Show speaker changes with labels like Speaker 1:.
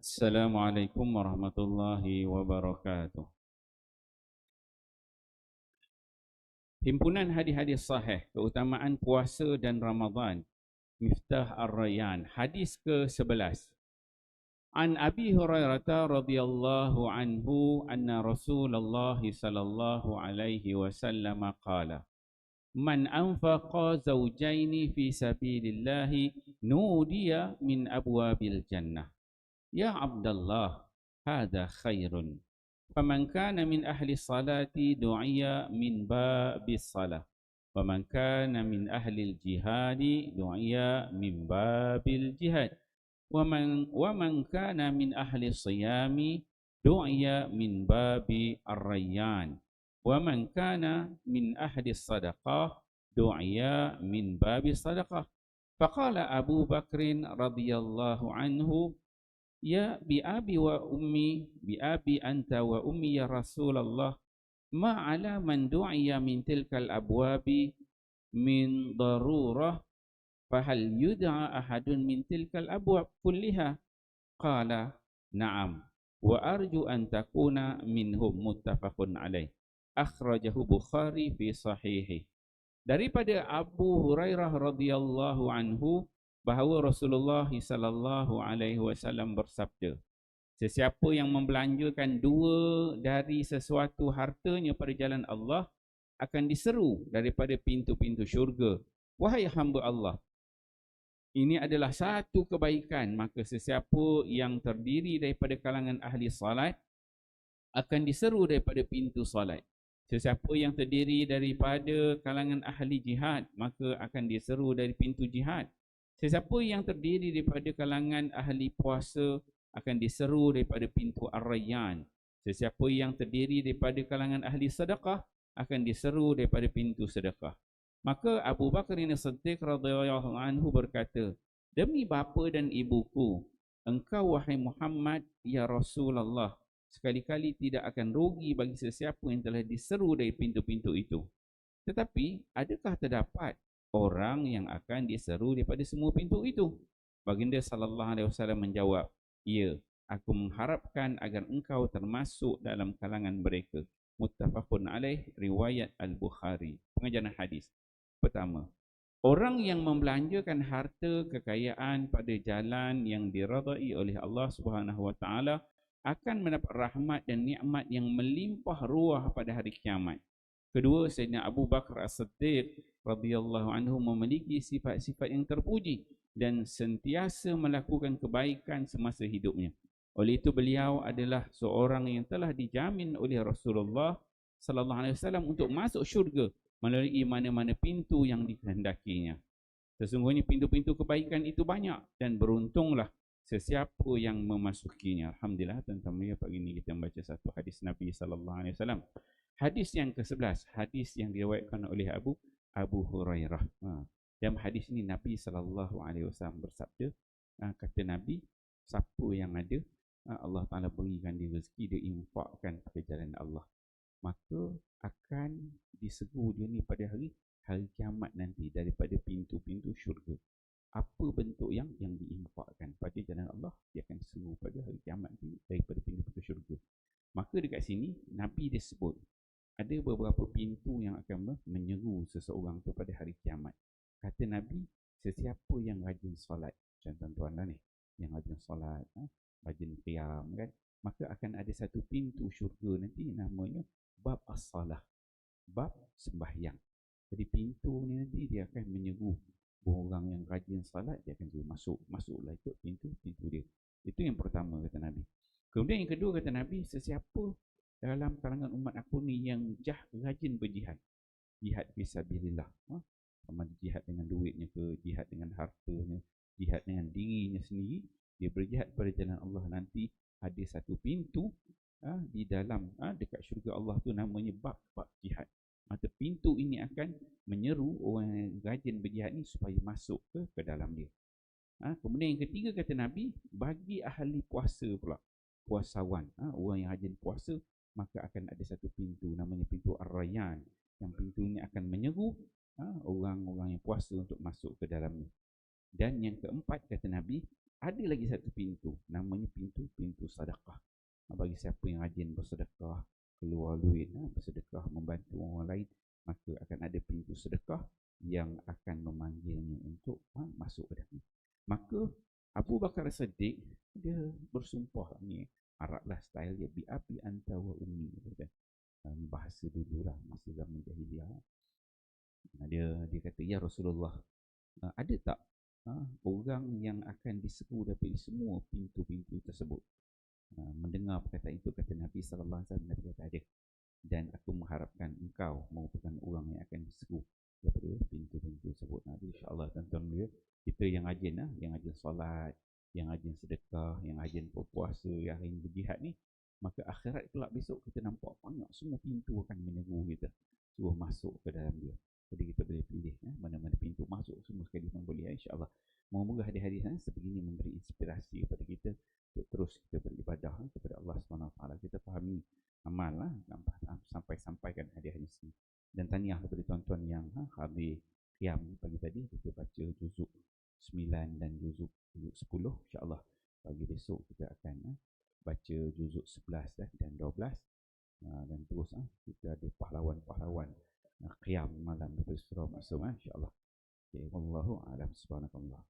Speaker 1: Assalamualaikum warahmatullahi wabarakatuh. Himpunan hadis-hadis sahih keutamaan puasa dan Ramadan. Miftah Ar-Rayyan, hadis ke-11. An Abi Hurairah radhiyallahu anhu anna Rasulullah sallallahu alaihi wasallam qala: Man anfaqa zawjaini fi sabilillah nudiya min abwabil jannah. Ya Abdullah, hadha khairun. Faman kana min ahli salati du'iya min babis salah. Waman kana min ahli jihadi du'iya min babil jihad. Waman kana min ahli siyami du'iya min babi ar-rayyan. Waman kana min ahli sadaqah du'iya min babi sadaqah. Faqala Abu Bakrin radhiyallahu anhu: Ya bi abi wa ummi, bi abi anta wa ummi ya Rasulullah, ma ala man du'iya min tilkal abwabi min darurah, fahal yud'a ahadun min tilkal abwab kulliha? Qala na'am, wa arju an takuna minhum, muttafaqun alaih. Akhrajahu Bukhari fi sahihi. Daripada Abu Hurairah radhiyallahu anhu bahawa Rasulullah sallallahu alaihi wasallam bersabda, sesiapa yang membelanjakan dua dari sesuatu hartanya pada jalan Allah akan diseru daripada pintu-pintu syurga. Wahai hamba Allah, ini adalah satu kebaikan, maka sesiapa yang terdiri daripada kalangan ahli salat akan diseru daripada pintu salat. Sesiapa yang terdiri daripada kalangan ahli jihad, maka akan diseru dari pintu jihad. Sesiapa yang terdiri daripada kalangan ahli puasa akan diseru daripada pintu Ar-Rayyan. Sesiapa yang terdiri daripada kalangan ahli sedekah akan diseru daripada pintu sedekah. Maka Abu Bakar As-Siddiq radhiyallahu anhu berkata, demi bapa dan ibuku, engkau wahai Muhammad ya Rasulullah, sekali-kali tidak akan rugi bagi sesiapa yang telah diseru dari pintu-pintu itu. Tetapi adakah terdapat orang yang akan diseru daripada semua pintu itu? Baginda sallallahu alaihi wasallam menjawab, ya, aku mengharapkan agar engkau termasuk dalam kalangan mereka. Muttafaqun alaih, riwayat Al-Bukhari. Pengajaran hadis. Pertama, orang yang membelanjakan harta kekayaan pada jalan yang diridai oleh Allah Subhanahu wa taala akan mendapat rahmat dan nikmat yang melimpah ruah pada hari kiamat. Kedua, Sayyidina Abu Bakar As-Siddiq radhiyallahu anhu memiliki sifat-sifat yang terpuji dan sentiasa melakukan kebaikan semasa hidupnya. Oleh itu beliau adalah seorang yang telah dijamin oleh Rasulullah sallallahu alaihi wasallam untuk masuk syurga melalui mana-mana pintu yang dikehendakinya. Sesungguhnya pintu-pintu kebaikan itu banyak dan beruntunglah sesiapa yang memasukinya. Alhamdulillah, tuan-tuan mulia, pagi ini kita membaca satu hadis Nabi sallallahu alaihi wasallam. Hadis yang ke-11, hadis yang diriwayatkan oleh Abu Hurairah. Dalam hadis ini Nabi sallallahu alaihi wasallam bersabda, kata Nabi, siapa yang ada Allah Taala berikan dia rezeki, dia infakkan pada jalan Allah, maka akan diseru dia ni pada hari kiamat nanti daripada pintu-pintu syurga. Apa bentuk yang diinfakkan pada jalan Allah, dia akan diseru pada hari kiamat nanti daripada pintu-pintu syurga. Maka dekat sini Nabi dia sebut ada beberapa pintu yang akan menyeru seseorang tu pada hari kiamat. Kata Nabi, sesiapa yang rajin solat, macam tuan-tuan lah ni, yang rajin solat, rajin qiyam kan, maka akan ada satu pintu syurga nanti namanya bab as-salah, bab sembahyang. Jadi pintu ni nanti dia akan menyeru orang yang rajin salat, dia akan masuklah ikut pintu dia. Itu yang pertama kata Nabi. Kemudian yang kedua kata Nabi, sesiapa dalam kalangan umat aku ni yang rajin berjihad, jihad fisabilillah, sama jihad dengan duitnya ke, jihad dengan hartanya, jihad dengan dirinya sendiri, dia berjihad pada jalan Allah, nanti ada satu pintu di dalam dekat syurga Allah tu namanya bab jihad. Maka pintu ini akan menyeru orang yang rajin berjihad ni supaya masuk ke dalam dia. Kemudian yang ketiga kata Nabi, bagi ahli puasa pula, puasawan, orang yang rajin puasa, maka akan ada satu pintu namanya pintu Ar-Rayyan, yang pintu ini akan menyeru orang-orang yang puasa untuk masuk ke dalamnya. Dan yang keempat kata Nabi, ada lagi satu pintu, namanya pintu sedekah. Bagi siapa yang rajin bersedekah, keluar duit, bersedekah, membantu orang lain, maka akan ada pintu sedekah yang akan memanggilnya untuk masuk ke dalam. Maka Abu Bakar Siddiq dia bersumpah ni, Arablah style dia, bi abi anta wa ummi, kan. Bahasa dulu lah, masa zaman jahiliah. Dia kata, ya Rasulullah, ada tak orang yang akan diseru daripada semua pintu-pintu tersebut? Mendengar perkataan itu, kata Nabi sallallahu alaihi wasallam, Nabi kata ada. Dan aku mengharapkan engkau merupakan orang yang akan diseru daripada pintu-pintu tersebut. Jadi insya-Allah tuan-tuan dia, kita yang rajin solat, yang rajin sedekah, yang rajin berpuasa, yang rajin berjihad ni, maka akhirat kelak besok kita nampak banyak semua pintu akan menyeru kita, suruh masuk ke dalam dia. Jadi kita boleh pilih mana-mana pintu masuk, semua sekali pun boleh, insya-Allah. Moga-moga hadis-hadis sebegini memberi inspirasi kepada kita untuk terus kita beribadah kepada Allah SWT. Kita fahami amal sampai-sampaikan hadis-hadis ini. Dan tahniah kepada tuan-tuan yang habis qiyam pagi tadi, kita baca juzuk 9 dan juzuk 10, insya-Allah. Pagi besok kita akan baca juzuk 11 dan 12, dan terus kita ada pahlawan-pahlawan qiyam malam daripada surah Maksum, insya-Allah. Okay, wallahu a'lam. Subhanakallah.